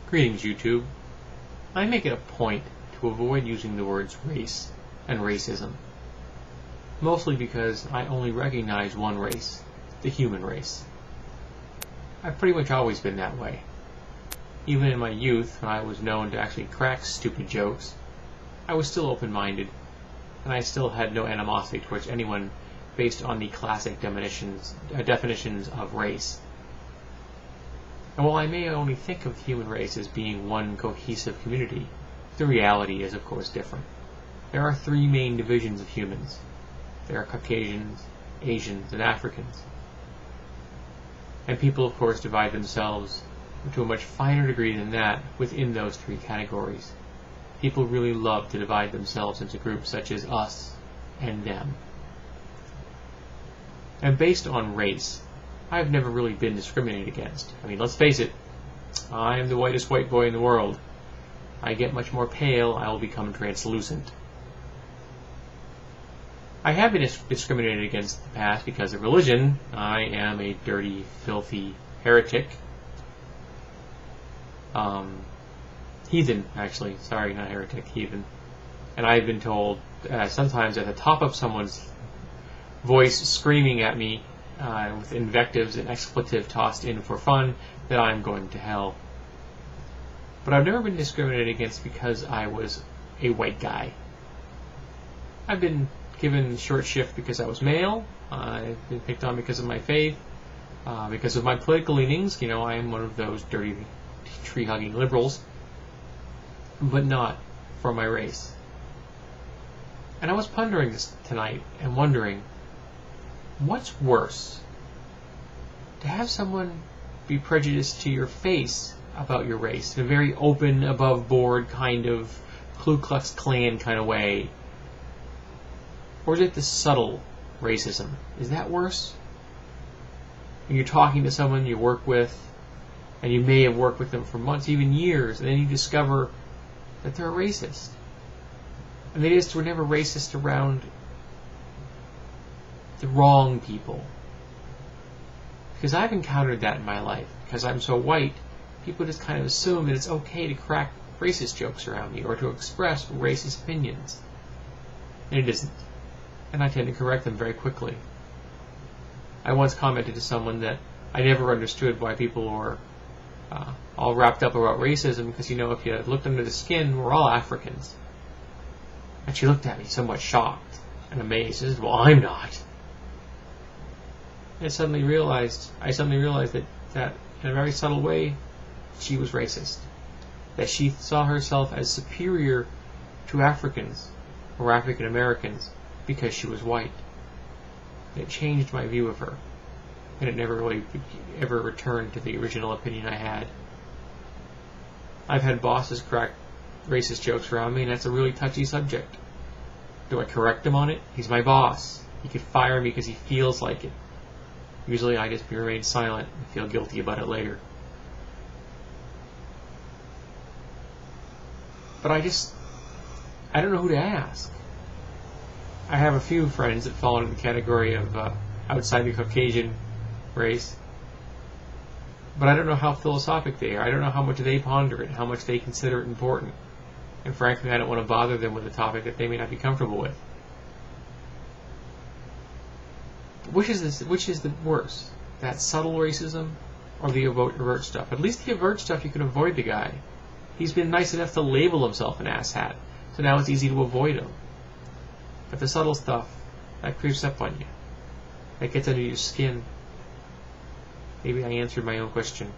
Greetings, YouTube. I make it a point to avoid using the words race and racism, mostly because I only recognize one race, the human race. I've pretty much always been that way. Even in my youth, when I was known to actually crack stupid jokes, I was still open-minded, and I still had no animosity towards anyone based on the classic definitions of race. And while I may only think of the human race as being one cohesive community, the reality is, of course, different. There are three main divisions of humans. There are Caucasians, Asians, and Africans. And people, of course, divide themselves to a much finer degree than that within those three categories. People really love to divide themselves into groups such as us and them. And based on race, I've never really been discriminated against. I mean, let's face it, I am the whitest white boy in the world. I get much more pale, I will become translucent. I have been discriminated against in the past because of religion. I am a dirty, filthy heretic. Heathen, actually. Sorry, not heretic, heathen. And I've been told sometimes at the top of someone's voice screaming at me with invectives and expletive tossed in for fun that I'm going to hell. But I've never been discriminated against because I was a white guy. I've been given short shift because I was male. I've been picked on because of my faith, because of my political leanings. You know, I am one of those dirty, tree-hugging liberals, but not for my race. And I was pondering this tonight and wondering, what's worse? To have someone be prejudiced to your face about your race in a very open, above-board kind of Ku Klux Klan kind of way? Or is it the subtle racism? Is that worse? When you're talking to someone you work with, and you may have worked with them for months, even years, and then you discover that they're a racist. And they just were never racist around the wrong people. Because I've encountered that in my life. Because I'm so white, people just kind of assume that it's okay to crack racist jokes around me or to express racist opinions. And it isn't. And I tend to correct them very quickly. I once commented to someone that I never understood why people were all wrapped up about racism because, you know, if you looked under the skin, we're all Africans. And she looked at me somewhat shocked and amazed. She said, well, I'm not. I suddenly realized that in a very subtle way, she was racist. That she saw herself as superior to Africans or African Americans because she was white. It changed my view of her. And it never really ever returned to the original opinion I had. I've had bosses crack racist jokes around me, and that's a really touchy subject. Do I correct him on it? He's my boss. He could fire me because he feels like it. Usually I just remain silent and feel guilty about it later. But I don't know who to ask. I have a few friends that fall into the category of outside the Caucasian race, but I don't know how philosophic they are. I don't know how much they ponder it, how much they consider it important. And frankly, I don't want to bother them with a topic that they may not be comfortable with. Which is the worse? That subtle racism or the overt stuff? At least the overt stuff, you can avoid the guy. He's been nice enough to label himself an asshat, so now it's easy to avoid him. But the subtle stuff, that creeps up on you. That gets under your skin. Maybe I answered my own question.